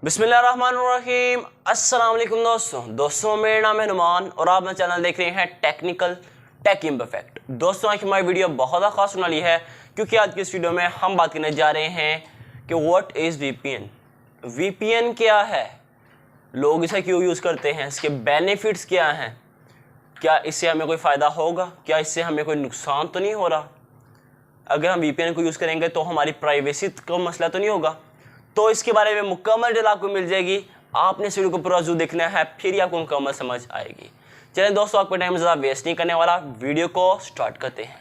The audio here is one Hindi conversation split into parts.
बिस्मिल्लाहिर्रहमानिर्रहीम। अस्सलाम वालेकुम दोस्तों मेरा नाम है नुमान और आप मेरा चैनल देख रहे हैं टेक्निकल टेक इम्परफेक्ट। दोस्तों आज हमारी वीडियो बहुत ज़्यादा खास होने वाली है क्योंकि आज की इस वीडियो में हम बात करने जा रहे हैं कि व्हाट इज़ वीपीएन। वीपीएन क्या है, लोग इसे क्यों यूज़ करते हैं, इसके बेनिफिट्स क्या हैं, क्या इससे हमें कोई फ़ायदा होगा, क्या इससे हमें कोई नुकसान तो नहीं हो रहा, अगर हम वीपीएन को यूज़ करेंगे तो हमारी प्राइवेसी का मसला तो नहीं होगा। तो इसके बारे में मुकम्मल डिटेल आपको मिल जाएगी। आपने इस वीडियो को पूरा जरूर देखना है, फिर ही आपको मुकम्मल समझ आएगी। चलिए दोस्तों, आपका टाइम ज़्यादा वेस्ट नहीं करने वाला, वीडियो को स्टार्ट करते हैं।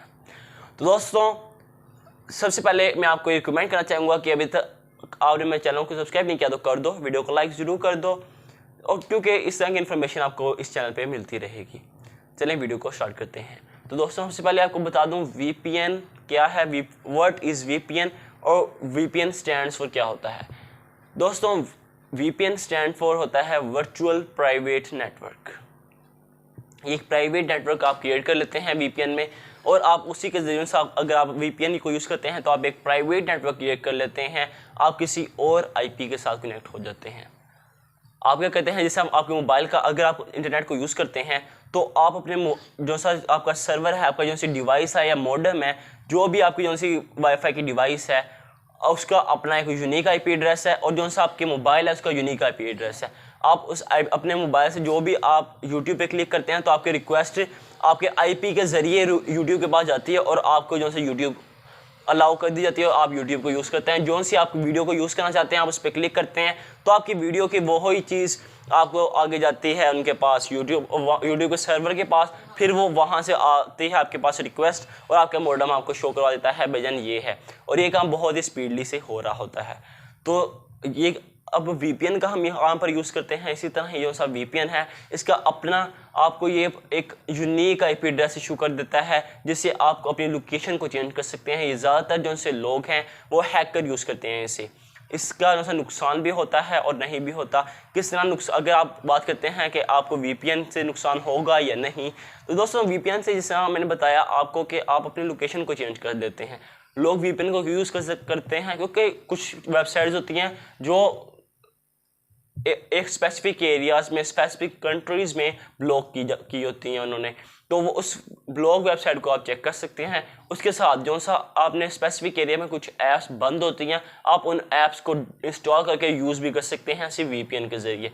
तो दोस्तों सबसे पहले मैं आपको रिकमेंड करना चाहूँगा कि अभी तक आपने मेरे चैनल को सब्सक्राइब नहीं किया तो कर दो, वीडियो को लाइक ज़रूर कर दो, और क्योंकि इस तरह की इन्फॉर्मेशन आपको इस चैनल पर मिलती रहेगी। चलिए वीडियो को स्टार्ट करते हैं। तो दोस्तों सबसे पहले आपको बता दूं VPN क्या है, व्हाट इज़ VPN, और VPN स्टैंड्स फॉर क्या होता है। दोस्तों VPN स्टैंड फॉर होता है वर्चुअल प्राइवेट नेटवर्क। एक प्राइवेट नेटवर्क आप क्रिएट कर लेते हैं VPN में, और आप उसी के जरिए से अगर आप VPN को यूज़ करते हैं तो आप एक प्राइवेट नेटवर्क क्रिएट कर लेते हैं, आप किसी और IP के साथ कनेक्ट हो जाते हैं। आप क्या कहते हैं, जैसे हम आपके मोबाइल का अगर आप इंटरनेट को यूज़ करते हैं तो आप अपने जो सा आपका सर्वर है, आपका जो सी डिवाइस है या मॉडेम है, जो भी आपकी जो सी वाईफाई की डिवाइस है, उसका अपना एक यूनिक IP एड्रेस है, और जो सा आपके मोबाइल है उसका यूनिक IP एड्रेस है। आप उस अपने मोबाइल से जो भी आप YouTube पे क्लिक करते हैं तो आपकी रिक्वेस्ट आपके IP के ज़रिए YouTube के पास जाती है, और आपको जो से YouTube अलाउ कर दी जाती है, और आप YouTube को यूज़ करते हैं। जो सी आप वीडियो को यूज़ करना चाहते हैं आप उस पर क्लिक करते हैं तो आपकी वीडियो की वो ही चीज़ आपको आगे जाती है उनके पास, यूट्यूब के सर्वर के पास, फिर वो वहाँ से आती है आपके पास रिक्वेस्ट, और आपका मॉडेम आपको शो करवा देता है भजन ये है, और ये काम बहुत ही स्पीडली से हो रहा होता है। तो ये अब VPN का हम यहाँ पर यूज़ करते हैं। इसी तरह ये जो सा VPN है इसका अपना आपको ये एक यूनिक IP एड्रेस इशू कर देता है, जिससे आपको अपनी लोकेशन को चेंज कर सकते हैं। ये ज़्यादातर जो से लोग हैं वो हैकर यूज़ करते हैं इसे। इसका जो सा नुकसान भी होता है और नहीं भी होता। किस तरह अगर आप बात करते हैं कि आपको VPN से नुकसान होगा या नहीं, तो दोस्तों VPN से जिस तरह मैंने बताया आपको कि आप अपनी लोकेशन को चेंज कर देते हैं। लोग VPN को यूज़ करते हैं क्योंकि कुछ वेबसाइट्स होती हैं जो एक स्पेसिफिक एरियाज़ में, स्पेसिफिक कंट्रीज़ में ब्लॉक की होती हैं उन्होंने, तो वो उस ब्लॉक वेबसाइट को आप चेक कर सकते हैं। उसके साथ जो सा आपने स्पेसिफिक एरिया में कुछ ऐप्स बंद होती हैं, आप उन ऐप्स को इंस्टॉल करके यूज़ भी कर सकते हैं सिर्फ VPN के ज़रिए।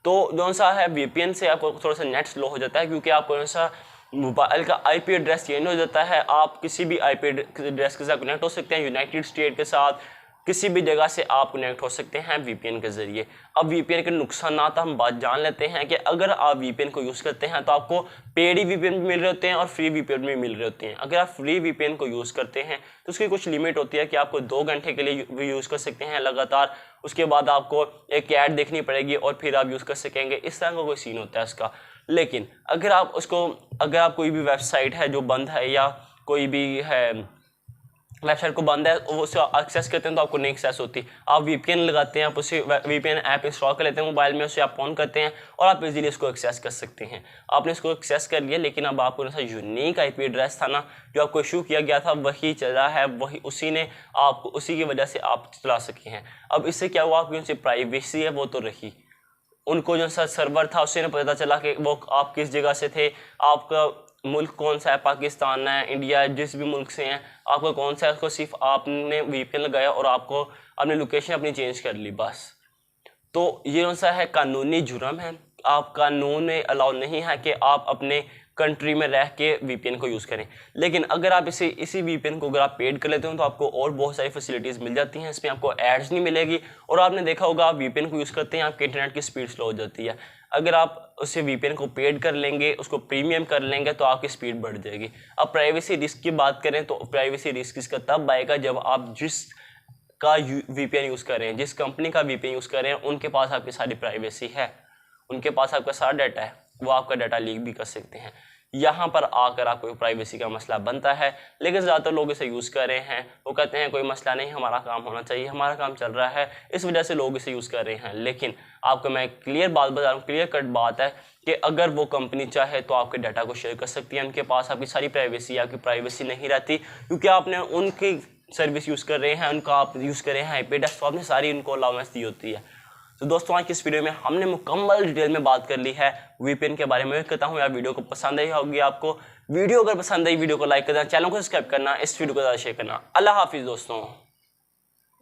तो जो सा है VPN से आपको थोड़ा सा नेट स्लो हो जाता है, क्योंकि आपको जो सा मोबाइल का IP एड्रेस चेंज हो जाता है। आप किसी भी IP एड्रेस के साथ कनेक्ट हो सकते हैं, यूनाइटेड स्टेट के साथ, किसी भी जगह से आप कनेक्ट हो सकते हैं VPN के ज़रिए। अब VPN के नुकसानात हम बात जान लेते हैं कि अगर आप VPN को यूज़ करते हैं तो आपको पेड VPN भी मिल रहे होते हैं और फ्री VPN भी मिल रहे होते हैं। अगर आप फ्री VPN को यूज़ करते हैं तो उसकी कुछ लिमिट होती है कि आपको 2 घंटे के लिए यूज़ कर सकते हैं लगातार, उसके बाद आपको एक ऐड देखनी पड़ेगी और फिर आप यूज़ कर सकेंगे। इस तरह का कोई सीन होता है इसका। लेकिन अगर आप कोई भी वेबसाइट है जो बंद है, या कोई भी है वेबसाइट को बंद है, वो उसे एक्सेस करते हैं तो आपको नहीं एक्सेस होती। आप VPN लगाते हैं, आप उसे VPN ऐप इंस्टॉल कर लेते हैं मोबाइल में, उसे आप ऑन करते हैं और आप इजीली इसको एक्सेस कर सकते हैं। आपने इसको एक्सेस कर लिया, लेकिन अब आपको जैसा यूनिक IP एड्रेस था ना जो आपको इशू किया गया था, वही चला है, वही उसी ने आपको, उसी की वजह से आप चला सके हैं। अब इससे क्या हुआ, आपकी जो प्राइवेसी है वो तो रही। उनको जो सा सर्वर था उससे पता चला कि वो आप किस जगह से थे, आपका मुल्क कौन सा है, पाकिस्तान है, इंडिया है, जिस भी मुल्क से हैं, आपका कौन सा है, उसको सिर्फ आपने VPN लगाया और आपको अपनी लोकेशन अपनी चेंज कर ली बस। तो ये कौन सा है, कानूनी जुर्म है। आप कानून में अलाउ नहीं है कि आप अपने कंट्री में रह के VPN को यूज़ करें। लेकिन अगर आप इसी VPN को अगर आप पेड कर लेते हो तो आपको और बहुत सारी फैसिलिटीज़ मिल जाती हैं। इसमें आपको एड्स नहीं मिलेगी, और आपने देखा होगा आप VPN को यूज़ करते हैं आपके इंटरनेट की स्पीड स्लो हो जाती है। अगर आप उसे VPN को पेड कर लेंगे, उसको प्रीमियम कर लेंगे, तो आपकी स्पीड बढ़ जाएगी। अब प्राइवेसी रिस्क की बात करें तो प्राइवेसी रिस्क इसका तब आएगा जब आप जिस का VPN यूज़ कर रहे हैं, जिस कंपनी का VPN यूज़ कर रहे हैं, उनके पास आपकी सारी प्राइवेसी है, उनके पास आपका सारा डाटा है, वो आपका डाटा लीक भी कर सकते हैं। यहाँ पर आकर आपको प्राइवेसी का मसला बनता है। लेकिन ज़्यादातर लोग इसे यूज़ कर रहे हैं, वो कहते हैं कोई मसला नहीं, हमारा काम होना चाहिए, हमारा काम चल रहा है, इस वजह से लोग इसे यूज़ कर रहे हैं। लेकिन आपको मैं क्लियर बात बता रहा हूँ, क्लियर कट बात है कि अगर वो कंपनी चाहे तो आपके डाटा को शेयर कर सकती है, उनके पास आपकी सारी प्राइवेसी, आपकी प्राइवेसी नहीं रहती, क्योंकि आपने उनकी सर्विस यूज़ कर रहे हैं, उनका आप यूज़ कर रहे हैं IP एड्रेस, तो आपने सारी उनको अलाउंस दी होती है। तो दोस्तों आज की इस वीडियो में हमने मुकम्मल डिटेल में बात कर ली है VPN के बारे में। कहता हूँ यार वीडियो को पसंद आई होगी आपको। वीडियो अगर पसंद आई वीडियो को लाइक करना, चैनल को सब्सक्राइब करना, इस वीडियो को ज़्यादा शेयर करना। अल्लाह हाफिज़ दोस्तों।